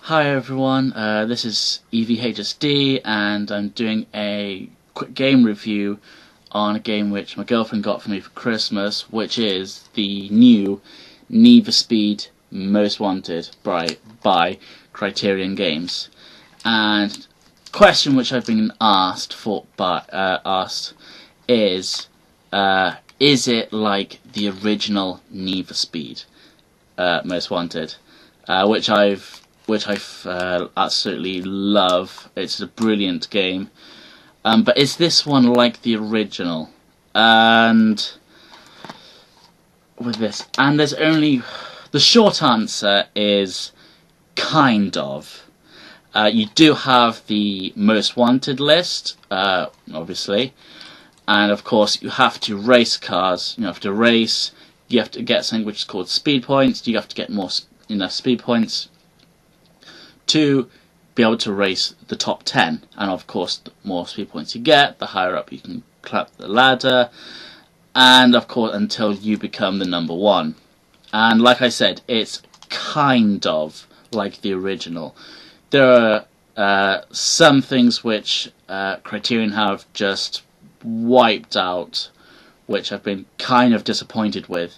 Hi everyone, this is EVHSD and I'm doing a quick game review on a game which my girlfriend got for me for Christmas, which is the new Need for Speed Most Wanted by Criterion Games. And question which I've been asked is it like the original Need for Speed Most Wanted, which I absolutely love. It's a brilliant game. But is this one like the original? And with this, and there's only the short answer is kind of. You do have the Most Wanted list, obviously, and of course you have to race cars. You have to race. You have to get something which is called speed points. You have to get more enough speed points to be able to race the top 10, and of course the more speed points you get, the higher up you can climb the ladder, and of course until you become the number one. And like I said, it's kind of like the original. There are some things which Criterion have just wiped out, which I've been kind of disappointed with.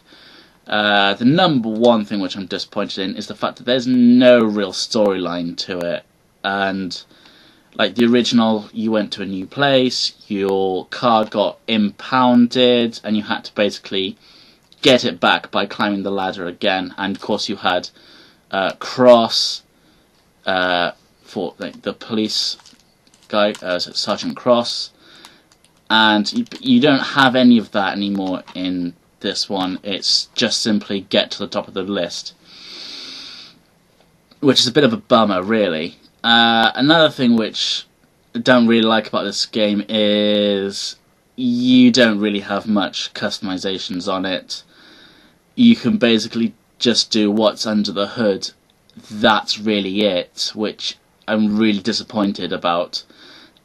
The number one thing which I'm disappointed in is the fact that there's no real storyline to it. And like the original, you went to a new place, your car got impounded, and you had to basically get it back by climbing the ladder again. And of course you had Cross for the police guy, Sergeant Cross, and you don't have any of that anymore in this one. It's just simply get to the top of the list, which is a bit of a bummer, really. Another thing which I don't really like about this game is you don't really have much customizations on it. You can basically just do what's under the hood. That's really it, which I'm really disappointed about.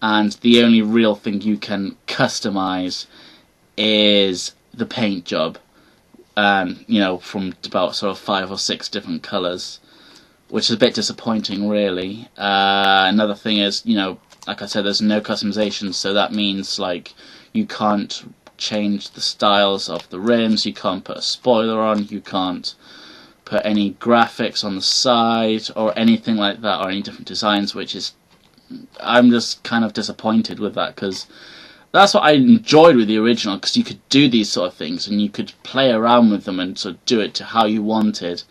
And the only real thing you can customize is the paint job, from about sort of 5 or 6 different colours, which is a bit disappointing, really. Another thing is, like I said, there's no customization, so that means like you can't change the styles of the rims, you can't put a spoiler on, you can't put any graphics on the side or anything like that, or any different designs, which is, I'm just kind of disappointed with that, because that's what I enjoyed with the original, because you could do these sort of things and you could play around with them and sort of do it to how you wanted.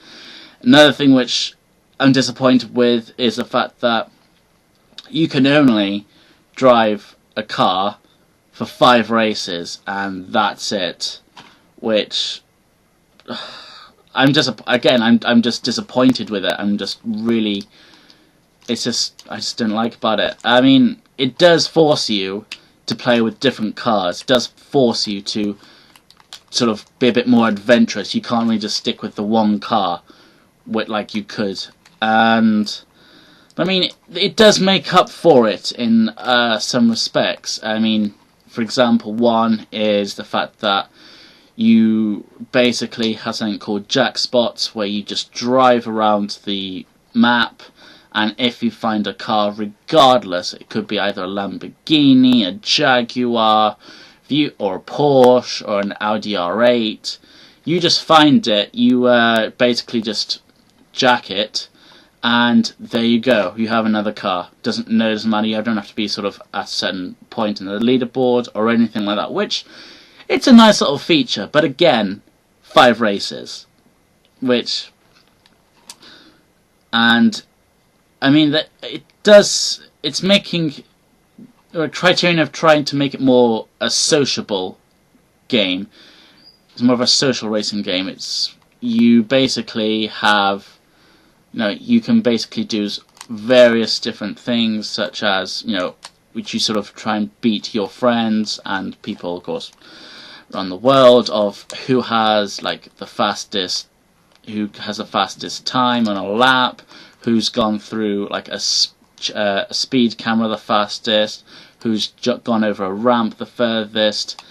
Another thing which I'm disappointed with is the fact that you can only drive a car for 5 races and that's it, which I'm just disappointed with it. I'm just really, I just don't like about it. I mean, it does force you to play with different cars. It does force you to sort of be a bit more adventurous. You can't really just stick with the one car like you could. And I mean, it does make up for it in some respects. I mean, for example, one is the fact that you basically have something called jack spots, where you just drive around the map, and if you find a car, regardless, it could be either a Lamborghini, a Jaguar, or a Porsche, or an Audi R8, you just find it, you basically just jack it, and there you go, you have another car. Doesn't matter, you don't have to be sort of at a certain point in the leaderboard or anything like that, which, it's a nice little feature, but again, 5 races, which, and I mean, that it's making, or Criterion of trying to make it more a sociable game. It's more of a social racing game. You basically have, you can basically do various different things, such as, which you sort of try and beat your friends and people, of course, around the world, of who has the fastest time on a lap, who's gone through a speed camera the fastest, who's gone over a ramp the furthest.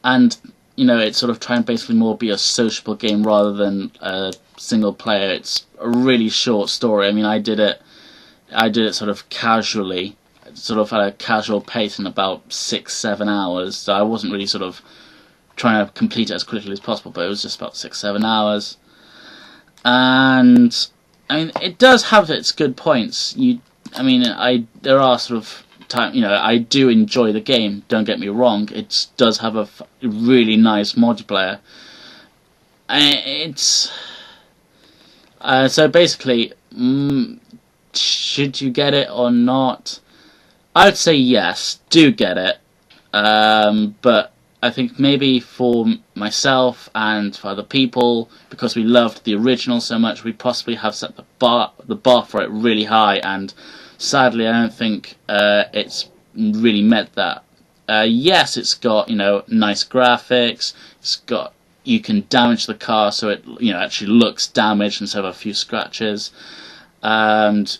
And you know, it's sort of trying to basically more be a sociable game rather than a single player. It's a really short story. I mean, I did it sort of casually, sort of at a casual pace in about 6-7 hours. So I wasn't really sort of trying to complete it as quickly as possible, but it was just about 6-7 hours. And I mean, it does have its good points. There are sort of time, you know, I do enjoy the game. Don't get me wrong. It does have a really nice multiplayer. It's so basically, should you get it or not? I would say yes, do get it. But I think maybe for myself and for other people, because we loved the original so much, we possibly have set the bar for it really high, and sadly I don't think it's really met that. Yes, it's got, you know, nice graphics. You can damage the car so it, you know, actually looks damaged instead of a few scratches. And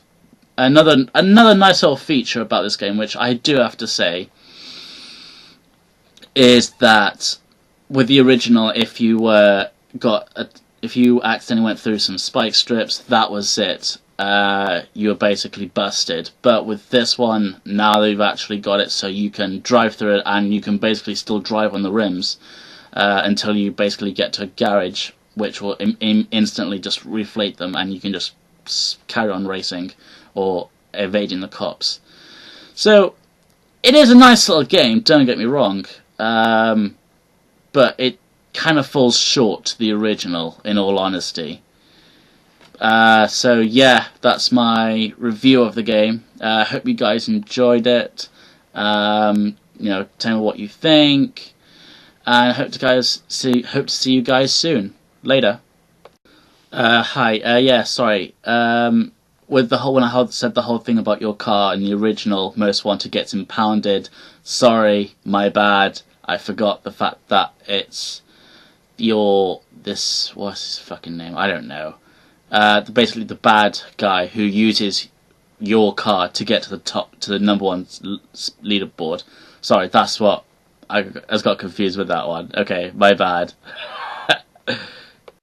another nice little feature about this game, which I do have to say, is that with the original, if you accidentally went through some spike strips, that was it. You were basically busted. But with this one, now they've actually got it so you can drive through it, and you can basically still drive on the rims until you basically get to a garage, which will instantly just reflate them, and you can just carry on racing or evading the cops. So it is a nice little game, don't get me wrong, but it kind of falls short to the original, in all honesty. So yeah, that's my review of the game. Hope you guys enjoyed it. You know, tell me what you think, and hope to see you guys soon. Later. Hi. Yeah, sorry. With the whole, when I said the whole thing about your car in the original Most Wanted gets impounded, sorry, my bad. I forgot the fact that it's what's his fucking name? I don't know. Basically the bad guy who uses your car to get to the top, to the #1 leaderboard. Sorry, that's what I got confused with that one. Okay, my bad.